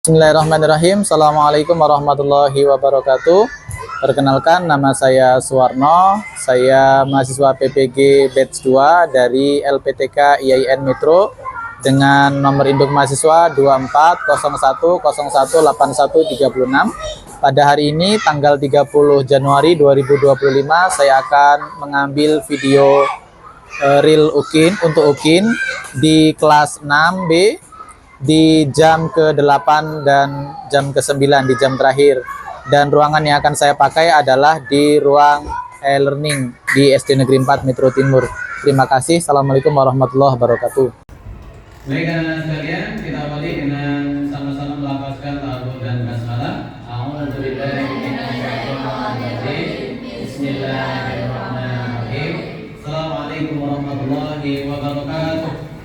Bismillahirrahmanirrahim. Assalamualaikum warahmatullahi wabarakatuh. Perkenalkan, nama saya Suwarno. Saya mahasiswa PPG Batch 2 dari LPTK IAIN Metro dengan nomor induk mahasiswa 2401018136. Pada hari ini tanggal 30 Januari 2025 saya akan mengambil video real untuk UKIN di kelas 6B di jam ke-8 dan jam ke-9 di jam terakhir. Dan ruangan yang akan saya pakai adalah di ruang e-learning di SD Negeri 4 Metro Timur. Terima kasih. Assalamualaikum warahmatullahi wabarakatuh. Baik anak-anak sekalian, kita awali dengan sama-sama melafazkan ta'awudz dan basmalah. Bismillahirrahmanirrahim. Assalamualaikum warahmatullahi wabarakatuh.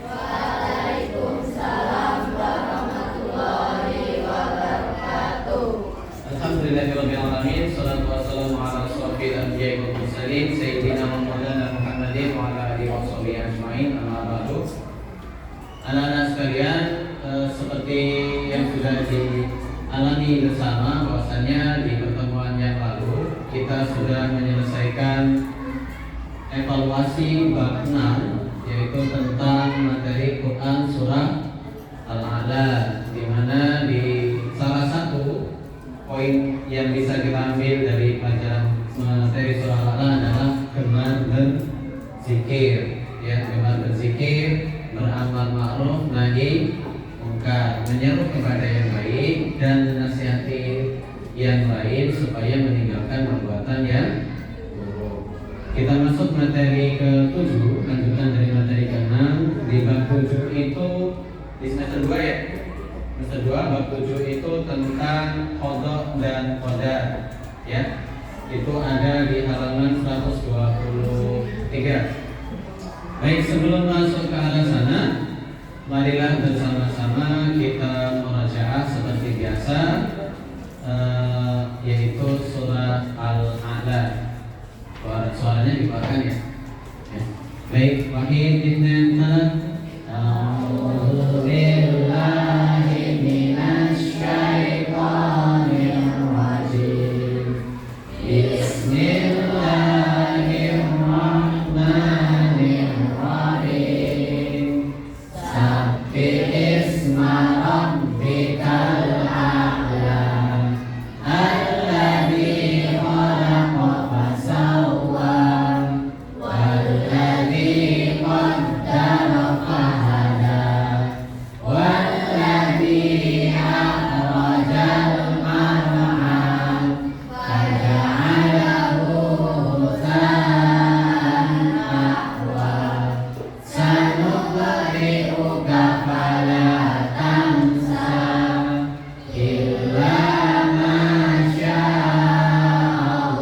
Alhamdulillahirrahmanirrahim. Salatu wassalamu ala asrofil anbiya'i wal mursalin Sayyidina Muhammadin wa ala alihi wa sahbihi ajma'in. Amma ba'du. Anak-anak sekalian, seperti yang sudah dialami bersama, bahwasanya di pertemuan yang lalu kita sudah menyelesaikan evaluasi bab 6, yaitu tentang materi Quran surah Al-A'la, di mana di salah satu poin yang bisa kita ambil dari pelajaran materi surah Al-A'la adalah gemar berzikir, ya, gemar berzikir, beramal ma'ruf nahi mungkar, menyeru kepada yang baik dan menasihati yang lain supaya meninggalkan perbuatan yang buruk. Kita masuk materi ke-7, lanjutan dari materi ke-6. Di bab 7 itu di semester 2 ya. Semester 2 bab 7 itu tentang qada dan qadar, ya. Itu ada di halaman 123. Baik, sebelum masuk ke arah sana, marilah bersama-sama kita murajaah seperti biasa, yaitu surah Al-A'la. Suaranya dikeluarkan ya. Baik, wahid ibn Talab. A'udzu billahi minasy syaithanir rajim. Bismillahirrahmanirrahim. Sabbih isma rabbikal a'la alladzi khalaqa fasawwa walladzi qaddara fahada walladzi akhrajal mar'an faja'alahu ghusaan ahwa sanuqri'uka fala tansa illa ma sya'allah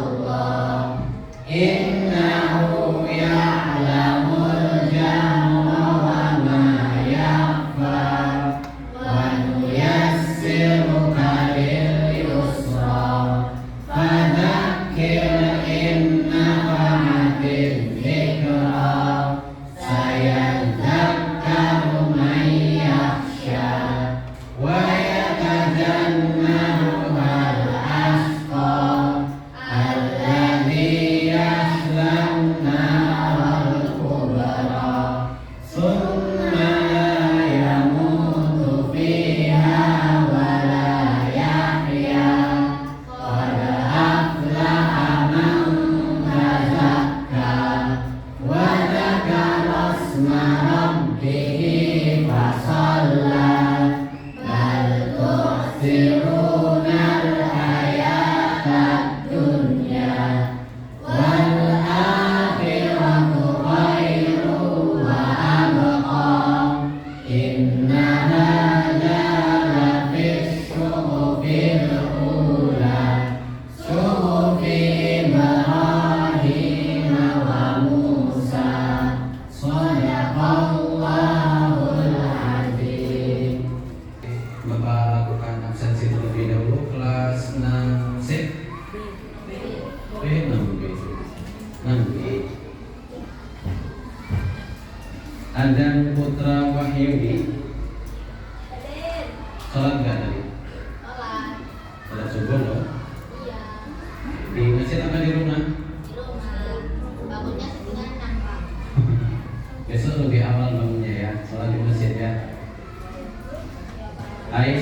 innahu ya'lamul jahra wa ma yakhfa wa nuyassiruka lil yusra fadzakkir in nafa'atil dzikra sayadzakkaru man yakhsha wa yatajannabuhal ashqa alladzi yaslan naral kubra summa la yamutu fiha wa la yahya qad aflaha man tazakka wa dzakara isma rabbih fasalla bal tu'thirunal hayatad dunya wal akhiratu khairu wa abqa inna hadza lafis suhufil ula suhufi Ibrahim wa Musa shadaqallahul azim. Bapak lakukan absensi terlebih dahulu kelas 6C. 6B. Adan Putra Wahyudi. Sholat nggak tadi?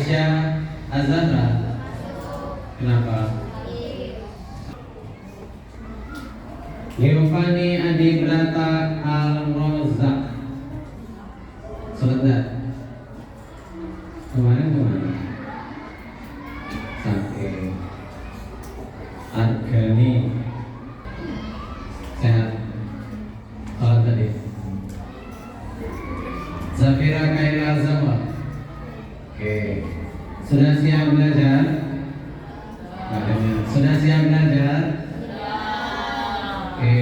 Aisyah Az-Zahra? Kenapa? Giovanni Adi Brata Al-Rozak. Sholat enggak? Kemarin kemana? Sakit. Argani. Sehat. Sholat tadi. Zafira Kaila Zawal. Oke. Sudah siap belajar? Sudah siap belajar? Oke.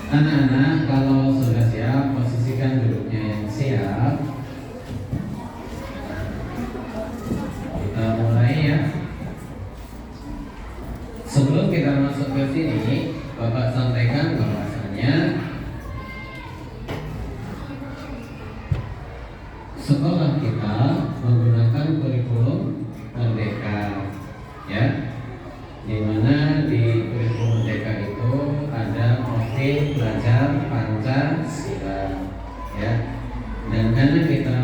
Anak-anak, kalau sudah siap, posisikan duduknya yang siap. Kita mulai ya. Sebelum kita masuk ke sini, Bapak sampaikan bahwasanya sekolah kita menggunakan kurikulum Merdeka, ya, di mana di kurikulum Merdeka itu ada profil belajar Pancasila, ya, dan karena kita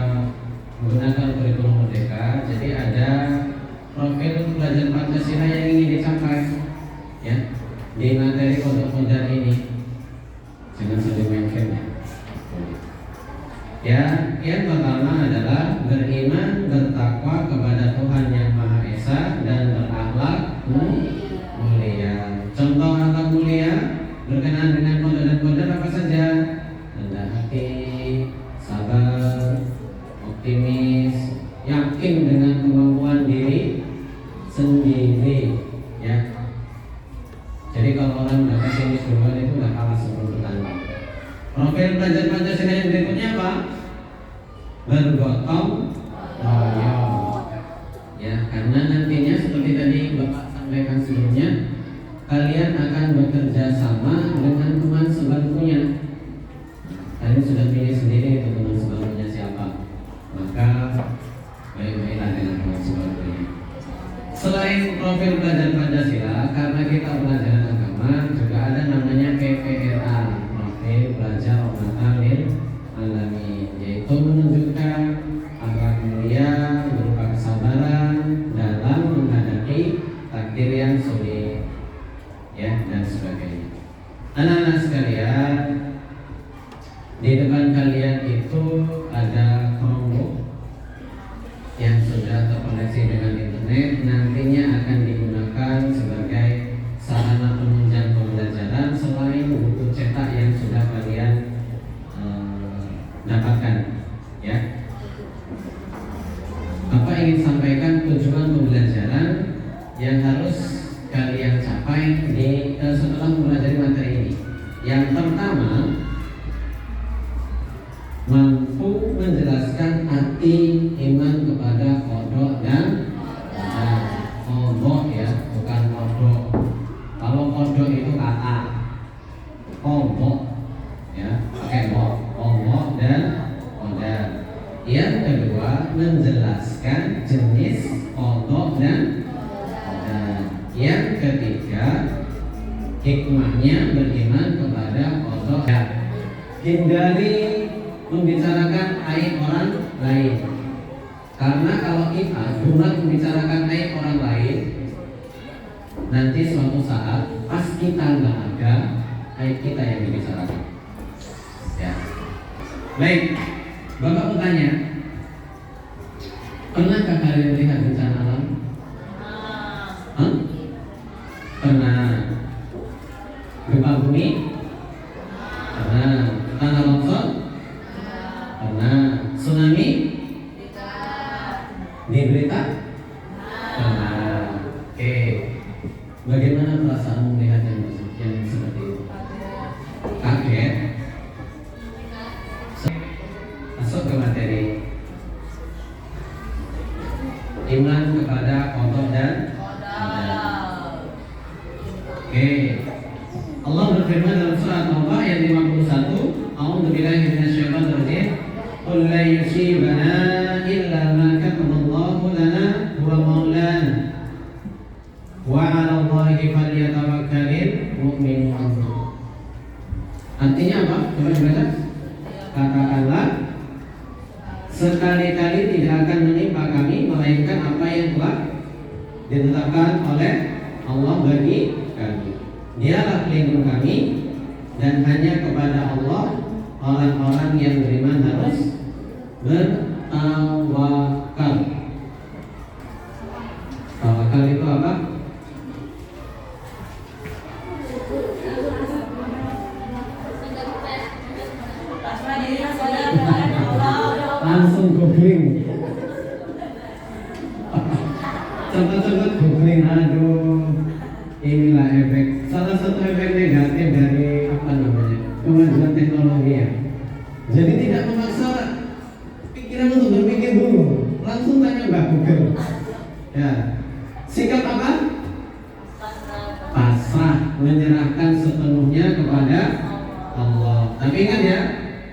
menggunakan kurikulum Merdeka, jadi ada profil belajar Pancasila yang ingin dicapai, ya, di materi pondok modern ini. Jangan sampai mainkan ya. Ya, yang pertama adalah beriman, bertakwa kepada Tuhan Yang Maha Esa dan berakhlak mulia. Contoh akhlak mulia berkenaan dengan kode dan kode apa saja? Rendah hati, sabar, optimis, yakin dengan kemampuan diri sendiri, ya. Jadi kalau orang udah pesimis duluan itu udah kalah sebelum bertanding. Profil belajar Pancasila yang berikutnya apa? Bergotong royong, ya, karena nantinya seperti tadi Bapak sampaikan sebelumnya, kalian akan bekerja sama dengan teman sebangkunya. Kalian sudah pilih sendiri itu teman sebangkunya siapa, maka baik-baiklah dengan teman sebangkunya. Selain profil belajar Pancasila, karena kita pelajaran agama, juga ada namanya PPRA, profil belajar rahmatan lil alamin, yaitu menunjukkan akhlak mulia berupa kesabaran dalam menghadapi takdir yang sulit, ya, dan sebagainya. Anak-anak sekalian, di depan kalian itu ada Chromebook yang sudah terkoneksi dengan internet, nantinya akan digunakan sebagai sarana penunjang pembelajaran selain buku cetak yang sudah kalian dapatkan, ya. Bapak ingin sampaikan tujuan pembelajaran yang harus kalian capai setelah mempelajari materi ini. Yang pertama, mampu menjelaskan arti iman kepada kodok dan kodok, ya, bukan kodok. Kalau kodok itu kata, kodok, ya, pakai kodok dan kodok. Yang kedua, menjelaskan jenis kodok dan kodok. Yang ketiga, hikmahnya beriman kepada kodok. Ya, hindari membicarakan aib orang lain, karena kalau kita cuma membicarakan aib orang lain, nanti suatu saat pas kita nggak ada, aib kita yang dibicarakan, ya. Baik, Bapak bertanya, pernahkah kalian melihat bencana alam? Pernah. Gempa bumi? Pernah. Tanah longsor? Pernah. Tsunami? Di berita? Pernah. Oke. Bagaimana perasaan melihat yang seperti itu? Kaget? Masuk ke materi. Iman kepada kodok dan Oke. Allah berfirman dalam surat Taubah ayat 51, A'udzu billahi minasyaitonir rajim. Qul la yusibana illa ma kataballahu lana huwa maulana wa 'ala Allahi falyatawakkalul mu'minun. Artinya apa? Coba dibaca. Katakanlah, sekali-kali tidak akan Allah bagi kami. Dialah pelindung kami, dan hanya kepada Allah orang-orang yang beriman harus bertawakal. Tawakal itu apa? Langsung googling. Cepat-cepat googling. Aduh, inilah efek. Salah satu efek negatif dari apa namanya, kemajuan teknologi ya. Jadi tidak memaksa pikiran untuk berpikir dulu, langsung tanya Mbak Google. Ya, sikap apa? Pasrah, menyerahkan sepenuhnya kepada Allah. Tapi ingat ya,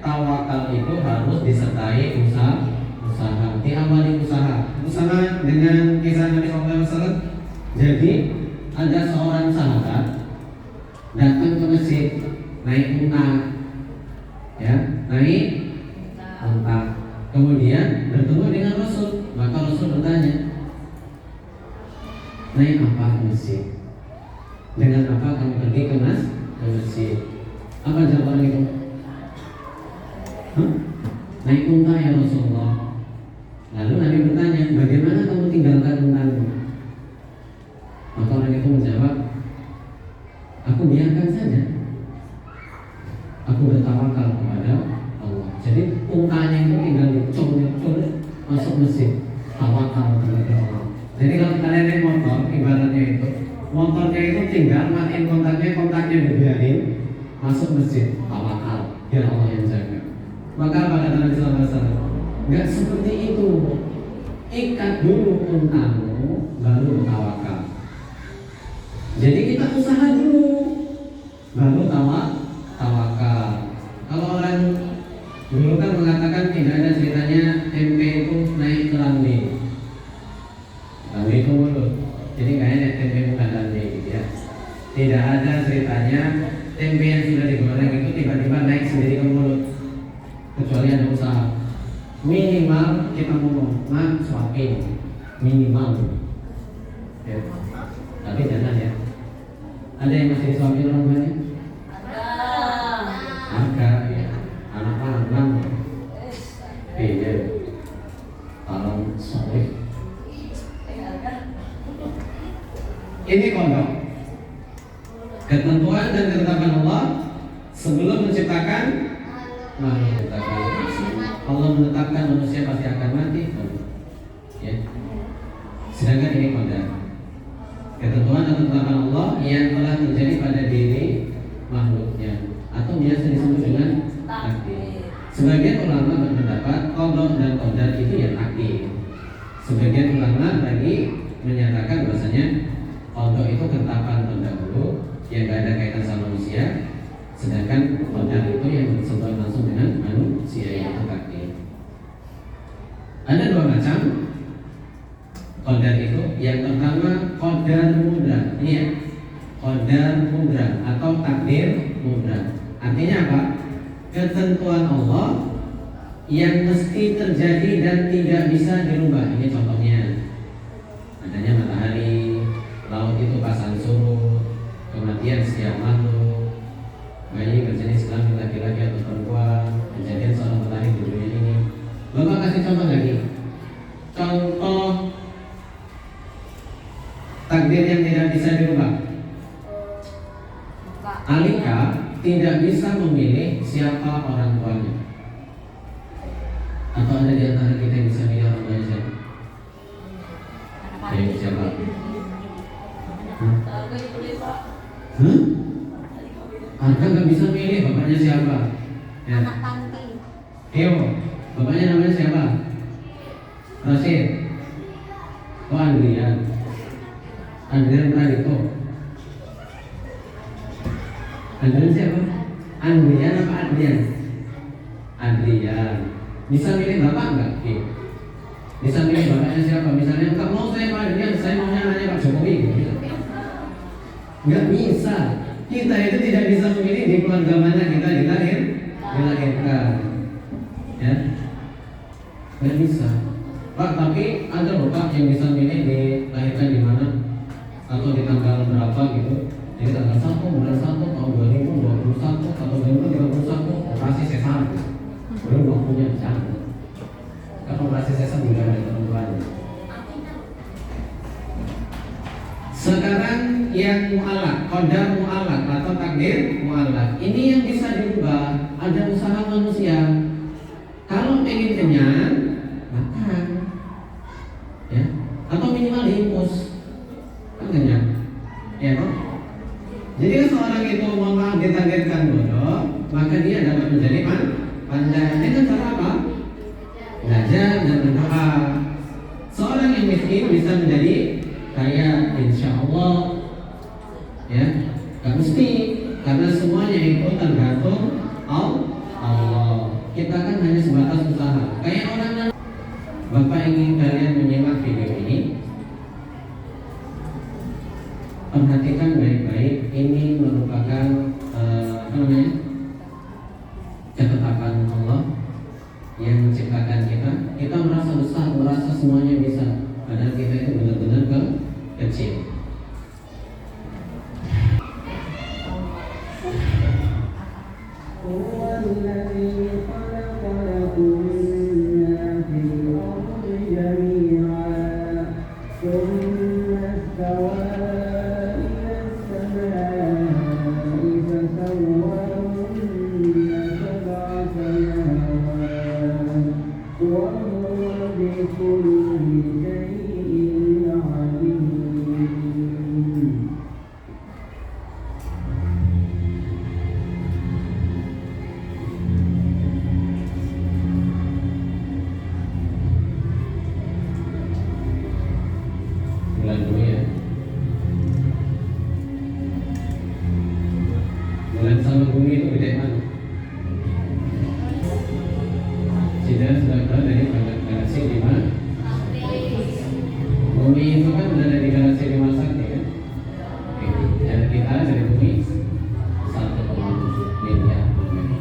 tawakal itu harus disertai usaha. Diawali usaha dengan kisah Nabi SAW. Jadi ada seorang sahabat datang ke masjid naik unta, ya, naik unta. Kemudian bertemu dengan Rasul. Maka Rasul bertanya, naik apa ke masjid? Dengan apa kamu pergi ke masjid? Apa jawaban itu? Naik unta ya Rasulullah. Lalu Nabi bertanya, bagaimana kamu tinggalkan untamu? Maka orang itu menjawab, aku biarkan saja. Aku bertawakal kepada Allah. Jadi untanya itu tinggal dicol masuk masjid. Tawakal kepada Allah. Jadi kalau kalian naik motor, ibaratnya itu motornya itu tinggal matiin kontaknya dibiarin, masuk masjid. Tawakal, biar Allah yang jaga. Maka pada Nabi SAW, nggak seperti itu. Ikat dulu untamu, baru tawakal. Jadi kita usaha dulu, baru tawakal. Kalau orang dulu kan mengatakan tidak ada ceritanya tempe itu naik ke rantai. Rantai itu mulut. Jadi kayaknya tempe bukan rantai gitu ya. Tidak ada ceritanya tempe yang sudah digoreng itu tiba-tiba naik sendiri ke mulut. Kecuali ada usaha. Minimal kita ngomong, suapin minimal. Ya. Tapi jangan ya. Ada yang masih disuapin orang banyak? Ada ya. Anak-anak iya. Tolong sorry. Ini kondok. Ketentuan dan ketetapan Allah sebelum menciptakan makhluk. Allah menetapkan manusia pasti akan mati, ya. Sedangkan ini kodar, ketentuan atau ketetapan Allah yang telah terjadi pada diri makhluknya, atau biasa disebut dengan takdir. Sebagian ulama berpendapat qada dan qadar itu ya takdir. Sebagian ulama lagi menyatakan bahasanya qada itu ketetapan terdahulu yang tidak ada kaitan sama manusia, sedangkan qadar itu yang bersentuhan langsung dengan manusia, yaitu takdir. Ada dua macam qadar itu. Yang pertama qadar mudrah. Ini ya, qadar mudrah atau takdir mudrah. Artinya apa? Ketentuan Allah yang mesti terjadi dan tidak bisa dirubah. Ini contohnya, adanya matahari, laut itu pasang surut, kematian setiap makhluk, bayi berjenis kelamin laki-laki atau perempuan, kejadian seorang petani di dunia ini. Bapak kasih contoh lagi. Contoh takdir yang tidak bisa dirubah. Alika tidak bisa memilih siapa orang tuanya. Atau ada di antara kita yang bisa milih orang tuanya siapa? Siapa? Anda nggak bisa milih bapaknya siapa? Ya. Anak panti. Iyo, bapaknya namanya siapa? Rasid. Oh, Andrian Pradito. Andrian siapa? Andrian apa Adrian? Adrian. Bisa milih bapak enggak? Iya. Bisa milih bapaknya siapa? Misalnya, enggak mau saya Pak Adrian, saya maunya nanya Pak Jokowi. Enggak bisa. Kita itu tidak bisa memilih di keluarga mana kita dilahirkan. Ya. Enggak bisa. Pak, tapi ada loh Pak yang bisa milih dilahirkan di mana atau di tanggal berapa gitu. Jadi tanggal 1 bulan 1 tahun 2021 atau 2031 operasi sesar. Belum waktunya jangan. Karena operasi sesar juga ada ketentuannya. Sekarang yang mu'alak, qadar mu'alak atau takdir mu'alak. Ini yang bisa dirubah. Ada usaha manusia. Kalau pengen kenyang, makan, ya, atau minimal diinfus, kan kenyang, ya toh. Jadi kalau seorang itu mohon maaf ditakdirkan bodoh, maka dia dapat menjadi pandai dengan cara apa? Belajar dan berdoa. Seorang yang miskin bisa menjadi kaya, insya Allah, ya, gak mesti, karena semuanya itu tergantung Allah. Kita kan hanya sebatas usaha. Kayak orang yang Bapak ingin kalian menyimak video ini, perhatikan baik-baik. Ini merupakan apa namanya, ketetapan Allah yang menciptakan kita. Kita merasa besar, merasa semuanya bisa, padahal kita itu benar-benar kecil. Bulan dulu ya. Bulan sama bumi itu beda mana? Kita sudah tahu dari galaksi 5. Bumi itu kan berada di galaksi 5 sakti kan? Oke. Dan kita dari bumi 1,7 miliar kilometer.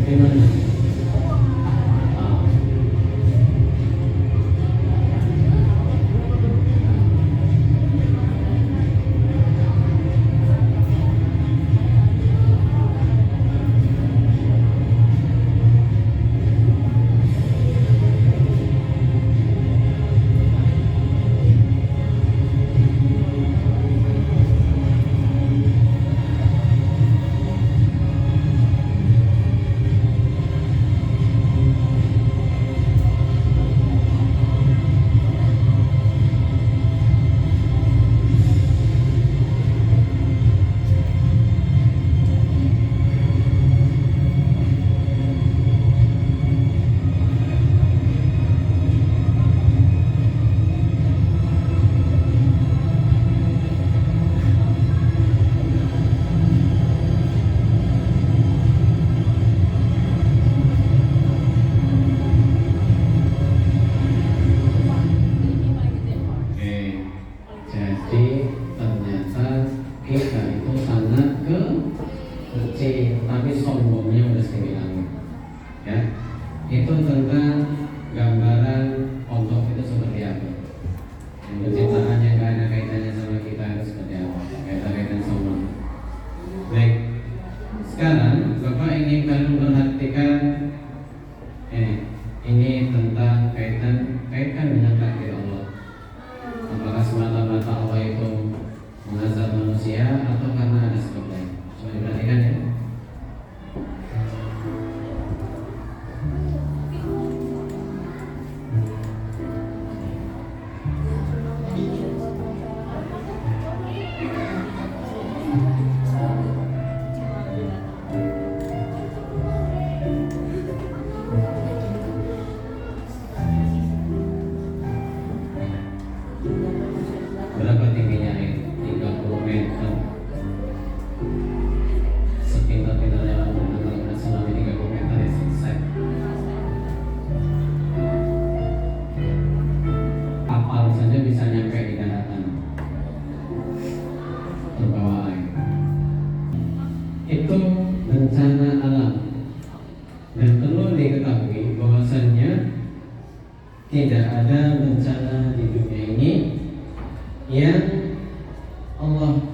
Di mana? Tapi sombongnya udah sehilang, ya. Itu tentang gambaran Allah itu seperti apa. Yang penciptaannya nggak ada kaitannya sama kita itu seperti apa, kaitan sombong. Baik, sekarang Bapak ingin kalian perhatikan ini tentang kaitan dengan takdir Allah. Apakah semata-mata Allah itu mengazab manusia atau karena ada sebab lain? Coba diperhatikan ya. Berapa tingginya air? 30 meter. tidak ada bencana di dunia ini yang Allah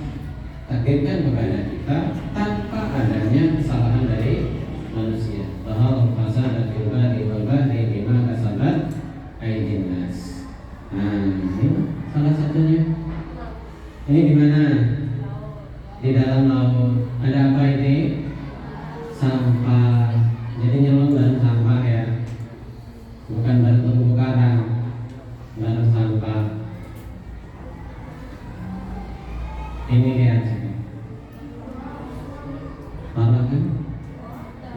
takdirkan kepada kita tanpa adanya kesalahan dari manusia. Bahwa fasad fil barri wal bahri bima kasabat aydin nas. Nah, ini salah satunya. Ini di mana? Di dalam laut. Ada apa ini? Sampah. Jadi nyelam bareng sampah ya. Bukan bareng terumbu karang, bareng sampah. Ini lihat sini. Parah kan?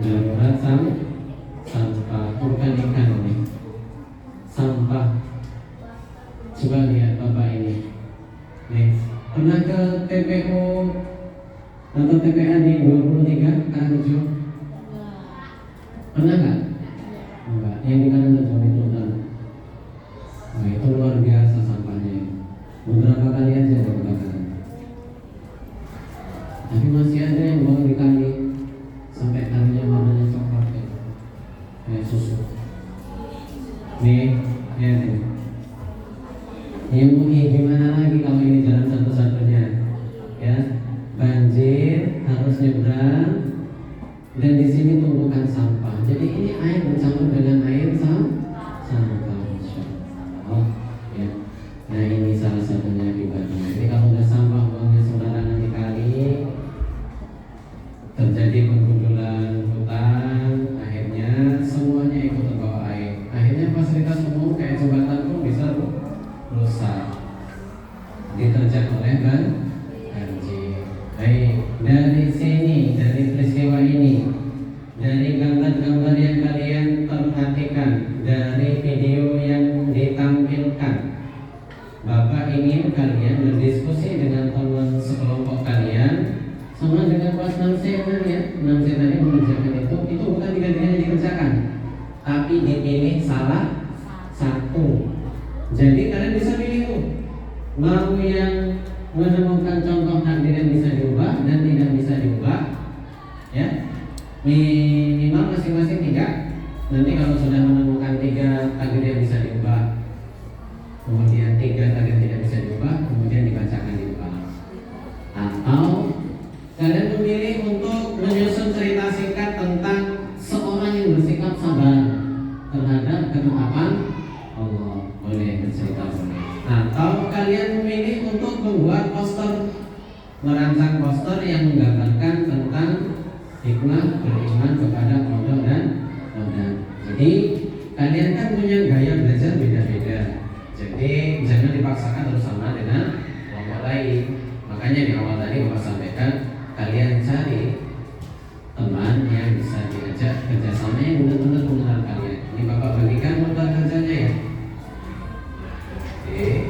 Darurat sampah. Bukan ikan ini. Sampah. Coba lihat Bapak ini. Nih, pernah ke TPO atau TPA di 23 Karangrejo? Pernah nggak? Enggak. Yang di kanan itu kan. Nah, itu luar biasa sampahnya. Beberapa kali aja ada kebakaran. Tapi masih ada yang buang di kali sampai kalinya warnanya coklat kayak susu. Nih, lihat ini. Ini gimana lagi kalau ini jalan satu-satunya? Ya, banjir harus nyebrang dan di sini tumpukan sampah. Jadi ini air bercampur dengan air sampah. Oh, ya. Nah ini salah satunya akibatnya. Jadi kalau udah sampah buangnya sembarangan di kali, terjadi penggundulan hutan, akhirnya semuanya ikut terbawa air. Akhirnya fasilitas umum kayak jembatan pun bisa rusak, diterjang oleh banjir. Baik, dari sini, dari peristiwa ini, dari gambar-gambar yang kalian perhatikan, dari video yang ditampilkan, Bapak ingin kalian berdiskusi dengan teman sekelompok kalian sama dengan kelas 6C ya. 6C tadi mengerjakan itu bukan tiga-tiganya dikerjakan, tapi dipilih salah satu. Jadi kalian bisa pilih tuh, mau yang menemukan contoh takdir yang bisa diubah dan tidak bisa diubah, ya minimal masing-masing 3. Nanti kalau sudah menemukan 3 takdir yang bisa diubah, kemudian 3 takdir tidak bisa diubah, kemudian dibacakan diubah. Atau kalian memilih untuk menyusun cerita singkat tentang seorang yang bersikap sabar terhadap ketetapan Allah. Boleh bercerita boleh. Atau kalian memilih untuk membuat poster, merancang poster yang menggambarkan tentang hikmah beriman kepada Allah dan Tuhan. Jadi kalian kan punya gaya belajar beda-beda. Jadi jangan dipaksakan harus sama dengan kelompok lain. Makanya di awal tadi Bapak sampaikan, kalian cari teman yang bisa diajak kerjasama yang benar-benar mengenal kalian. Ini Bapak bagikan modal kerjanya ya. Oke.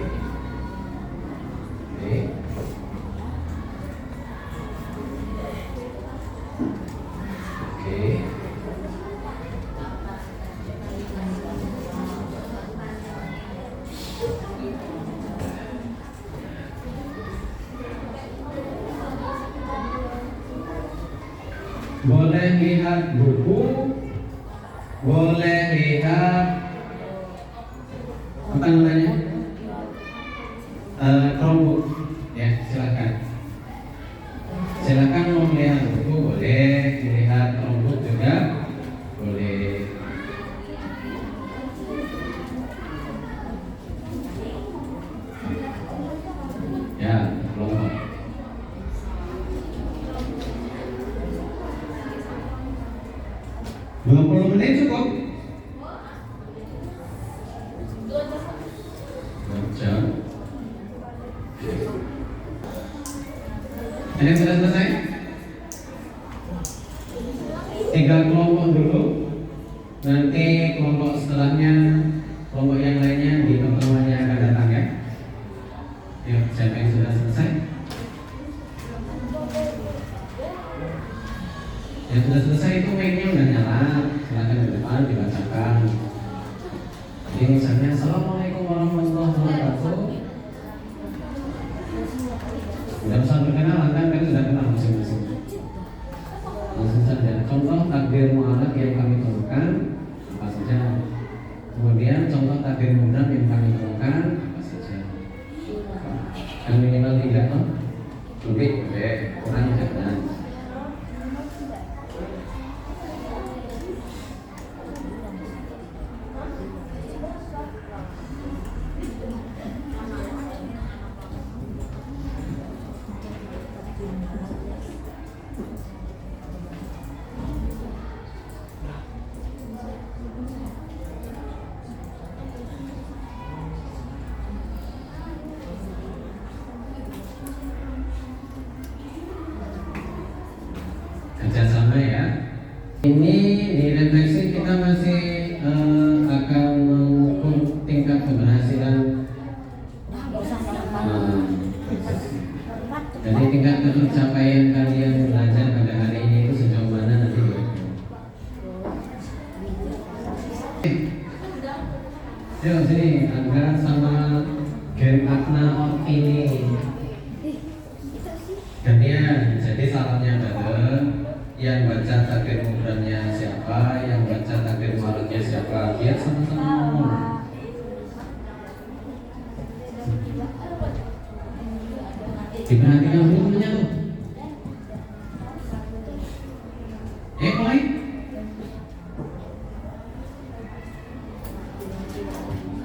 Boleh lihat buku, boleh lihat apa namanya, Chromebook, ya silakan. Silakan mau melihat buku boleh, melihat Chromebook juga boleh. Ya, kelompok. Puluh menit cukup. 2 jam. Ini sudah selesai? 3 kelompok dulu. Nanti kelompok setelahnya, kelompok yang lainnya di pertemuannya akan datang ya. Yuk, siapa yang sudah selesai? Yang sudah selesai itu mic-nya udah nyala, silakan ke depan dibacakan. Jadi misalnya Assalamualaikum warahmatullahi wabarakatuh. Tidak usah berkenalan kan, kita sudah kenal masing-masing. Langsung saja. Contoh takdir mu'alaq yang kami temukan apa saja. Kemudian contoh takdir takdir mudah yang kami temukan apa saja? Yang minimal 3 toh? Lebih boleh, kurang jangan. Kerjasama ya. Ini di refleksi kita masih akan mengukur tingkat keberhasilan. Jadi tingkat pencapaian kalian belajar pada hari ini itu sejauh mana nanti? Yuk sini, Angga sama Gen Akna ini. Gantian, jadi salamnya bareng. Yang baca takdir mubramnya siapa, yang baca takdir malamnya siapa, biar sama-sama ngomong. Diperhatikan dulu punya tuh. Koi?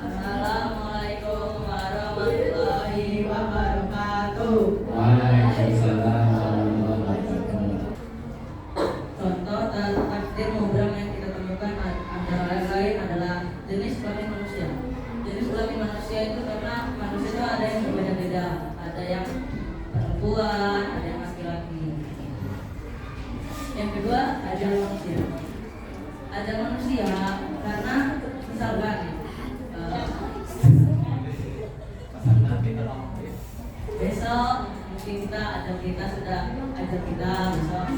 Assalamualaikum warahmatullahi wabarakatuh. Waalaikumsalam. Contoh takdir mubram yang kita temukan antara lain adalah jenis kelamin manusia. Jenis kelamin manusia itu karena manusia itu ada yang berbeda-beda, ada yang perempuan, ada yang laki-laki. Yang kedua ada manusia. Ada manusia karena misalkan besok mungkin kita sudah ajak kita besok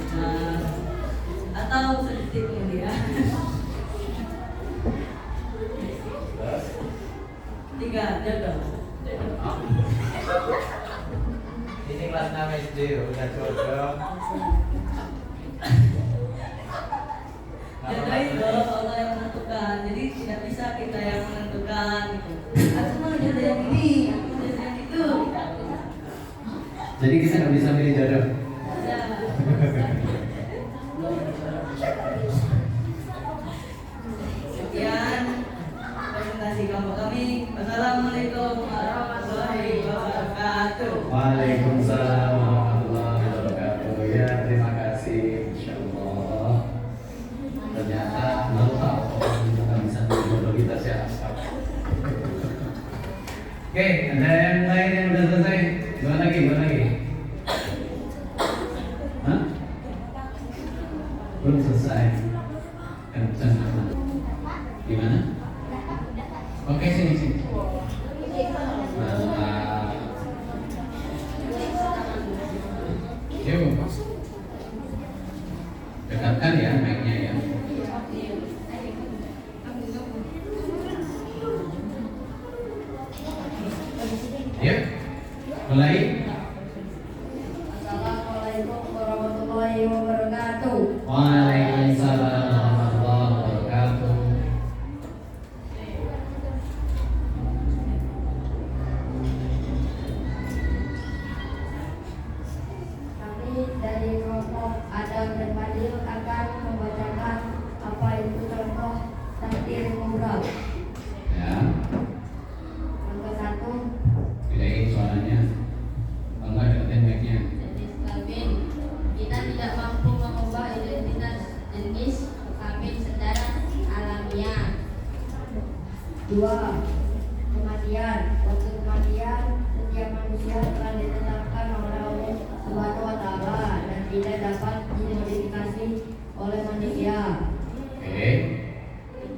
atau sedikit kemudian 3 jodoh. Ini kelas 6 SD udah jodoh. Jodoh itu Allah yang menentukan, jadi tidak bisa kita yang menentukan gitu. Aku mau jodoh yang ini, aku mau jodoh yang itu. Jadi kita nggak bisa milih jodoh. Sekian presentasi kelompok kami. Wassalamualaikum warahmatullahi wabarakatuh. Waalaikumsalam warahmatullahi wabarakatuh. Ya terima kasih. Insyaallah. Ternyata baru tahu nggak bisa milih jodoh kita siapa. Oke, ada yang lain yang udah selesai? Dua lagi. Hah? Belum selesai. Kencang. Gimana? Oke, sini. Mantap. Yuk. Dekatkan ya mic-nya ya. Yuk. Mulai. Assalamualaikum warahmatullahi wabarakatuh. Waalaikumsalam warahmatullahi wabarakatuh. Kami dari kelompok Adam dan Fadil akan membacakan apa itu contoh takdir mubram. Ya. Contoh 1, Gedein suaranya. Kalau nggak deketin mic-nya. jenis kelamin. Kita tidak mampu mengubah identitas jenis kelamin secara alamiah. 2, kematian. Waktu kematian, setiap manusia telah ditetapkan oleh Allah Subhanahu wa Ta'ala dan tidak dapat dimodifikasi oleh manusia. Oke.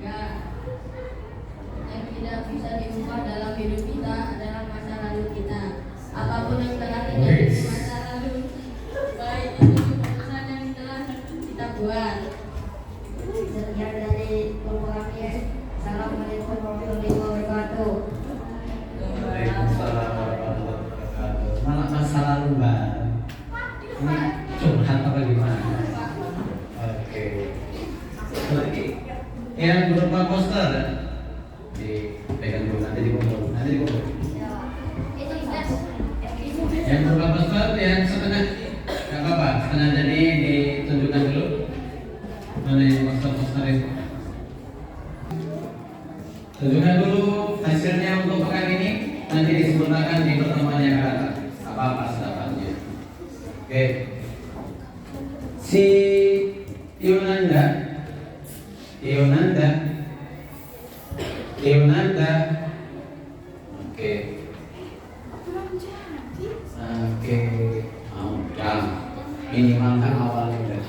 3, yang tidak bisa diubah dalam hidup kita adalah masa lalu kita. Apapun yang telah terjadi di masa lalu, baik itu keputusan yang telah kita buat. Sekian dari kelompok kami. Assalamualaikum warahmatullahi wabarakatuh. Waalaikumsalam warahmatullahi wabarakatuh. Malah masa lalu mbak. Ini curhat apa gimana? Oke. Lagi yang berupa poster di pegang dulu nanti dikumpul. Itu ikhlas. Yang berupa poster yang setengah nggak apa-apa, setengah jadi ditunjukkan dulu. Mana yang poster-poster itu? Tunjukkan dulu hasilnya untuk pekan ini, nanti disempurnakan di pertemuan yang akan datang. Apa-apa sedapatnya. Oke. Si Yunanda, oke. Ya, minimal kan awalnya udah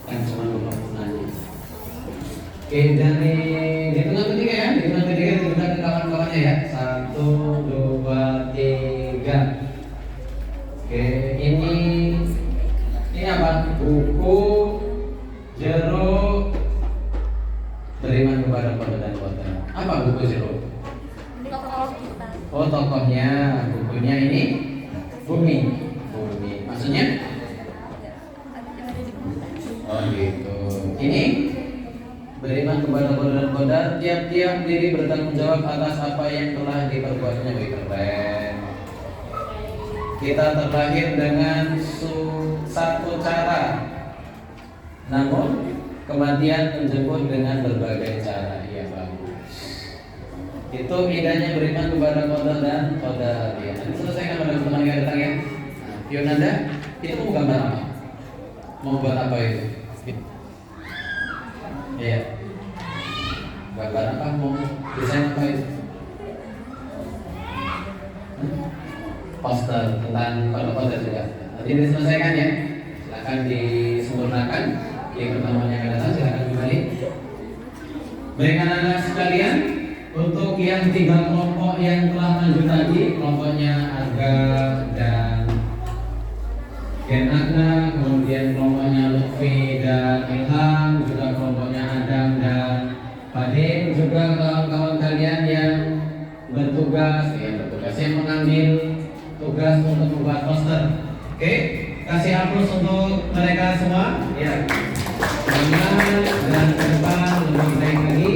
kan cuma 20 nanya. Oke, dari di tengah ketiga ya, di tengah ketiga kita ke kawan-kawannya ya. 1, 2, 3. Oke, ini apa? Buku jeruk beriman kepada pada dan kota. Apa buku jeruk? Tokoh kita. Oh, tokohnya, bukunya ini Bumi. Maksudnya? Oh gitu. Ini beriman kepada Qadar dan Qadar, tiap-tiap diri bertanggung jawab atas apa yang telah diperbuatnya. Keren. Kita terlahir dengan satu cara, namun kematian menjemput dengan berbagai cara. Iya, bagus. Itu idenya beriman kepada Qadar dan Qadar. Ya, nanti selesaikan pada pertemuan yang datang ya. Yunanda, itu mau gambar apa? Mau buat apa itu? Iya. Gambar apa? Mau desain apa itu? Poster tentang kode-kode juga. Nanti diselesaikan ya. Silakan disempurnakan di pertemuan yang akan datang. Silakan kembali. Baik anak-anak sekalian, untuk yang 3 kelompok yang telah maju tadi, kelompoknya Aga dan Gen Agna, kemudian kelompoknya Lutfi dan Ilham, juga kelompoknya Adam dan Fadil, juga kawan-kawan kalian yang bertugas, yang mengambil tugas untuk membuat poster. Oke, kasih aplaus untuk mereka semua. Ya, semangat dan ke depan lebih baik lagi.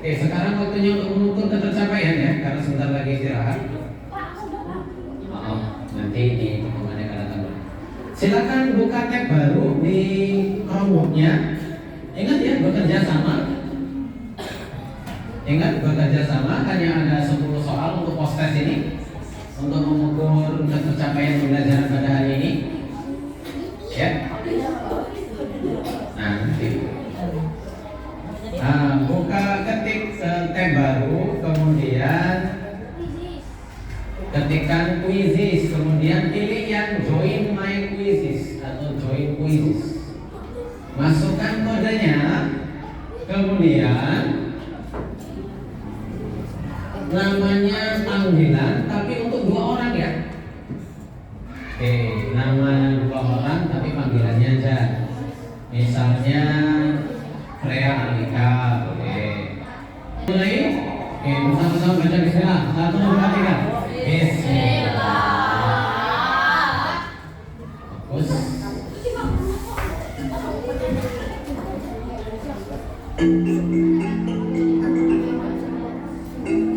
Oke, sekarang waktunya untuk mengukur ketercapaian ya, karena sebentar lagi istirahat. Nanti di pertemuan yang akan datang. Silakan buka tab baru di Chromebook-nya. Ingat ya, bekerja sama. Ingat bekerja sama, hanya ada 10 soal untuk post-test ini, untuk mengukur ketercapaian pembelajaran pada hari ini. Ya. Nanti. Buka ketik tab baru, kemudian ketikkan quizzes, kemudian pilih yang join my quizzes atau join quizzes. Masukkan kodenya, kemudian namanya panggilan, tapi untuk 2 orang ya. Oke, nama 2 orang tapi panggilannya aja. Misalnya Freya Alika, boleh. Mulai. Oke, bersama-sama baca bismillah. 1, 2, 3. Bismillah. Bagus.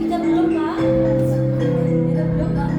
Kita belum, Pak. Kita belum, Pak.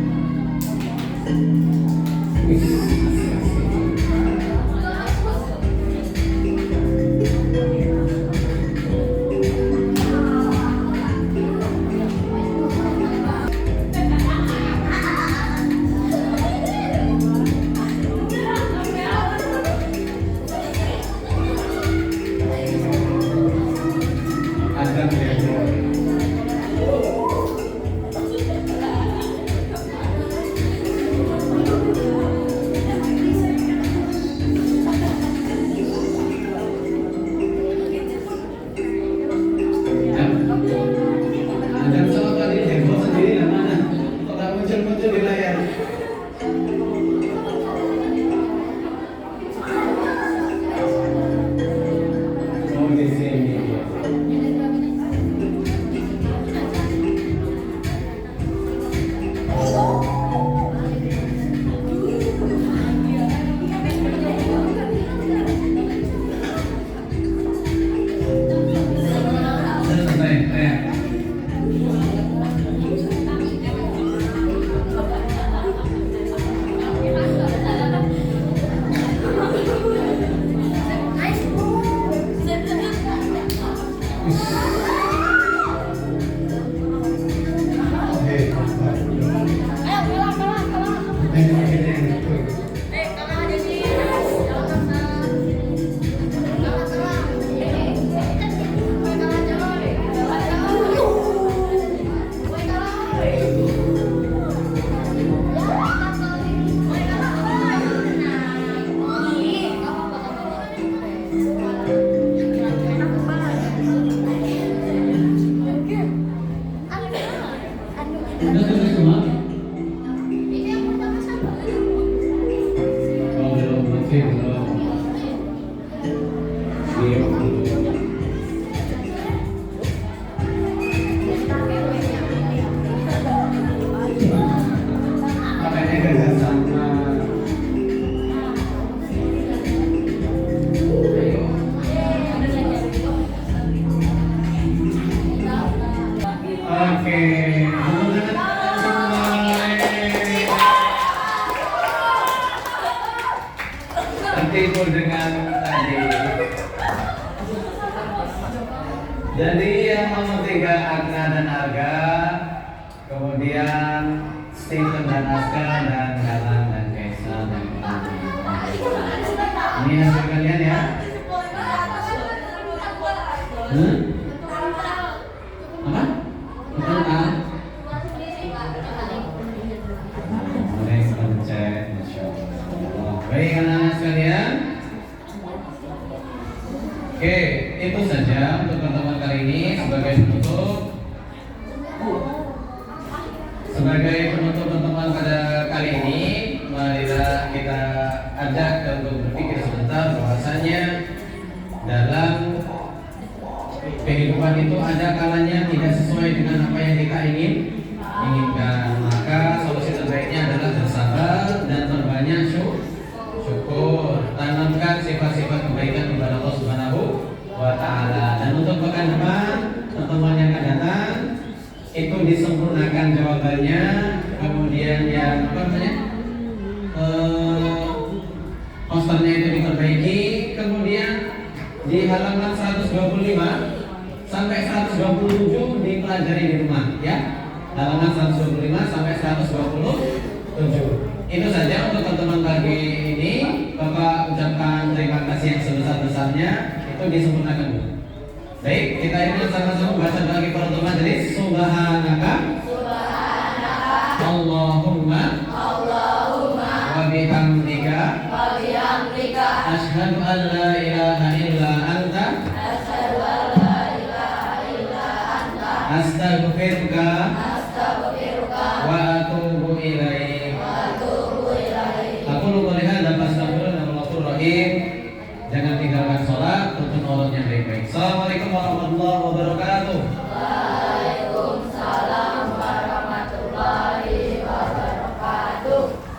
Sudah selesai semua? Ini yang pertama sama. Oh, belum, masih belum. Belum. Makanya gak sama. Ayo. Oke, tertipu dengan tadi. Jadi yang nomor 3 Agna dan Arga, kemudian Stephen dan Aska dan Galang dan Kaisa dan ini hasil kalian ya. Apa? Tentang Mulai pencet, Masya Allah. Baik anak-anak sekalian. Oke, itu saja untuk pertemuan kali ini sebagai penutup. Sebagai penutup pertemuan pada kali ini, marilah kita ajak untuk berpikir sebentar bahwasanya dalam kehidupan itu ada kalanya tidak sesuai dengan apa yang kita inginkan. Maka solusi terbaiknya adalah bersabar dan perbanyak syukur. Tanamkan sifat-sifat kebaikan kepada Allah Subhanahu wa Ta'ala. Dan untuk pekan depan, pertemuan yang akan datang itu disempurnakan jawabannya, kemudian yang apa namanya, posternya itu diperbaiki, kemudian di halaman 125 sampai 127 dipelajari di rumah ya. Halaman 125 sampai 127. Itu saja untuk pertemuan pagi ini. Bapak ucapkan terima kasih yang sebesar-besarnya. Itu disempurnakan dulu. Baik, kita ini sama-sama baca doa kifaratul majelis. Subhanaka Allahumma wa bihamdika asyhadu an la ilaha illa anta astaghfiruka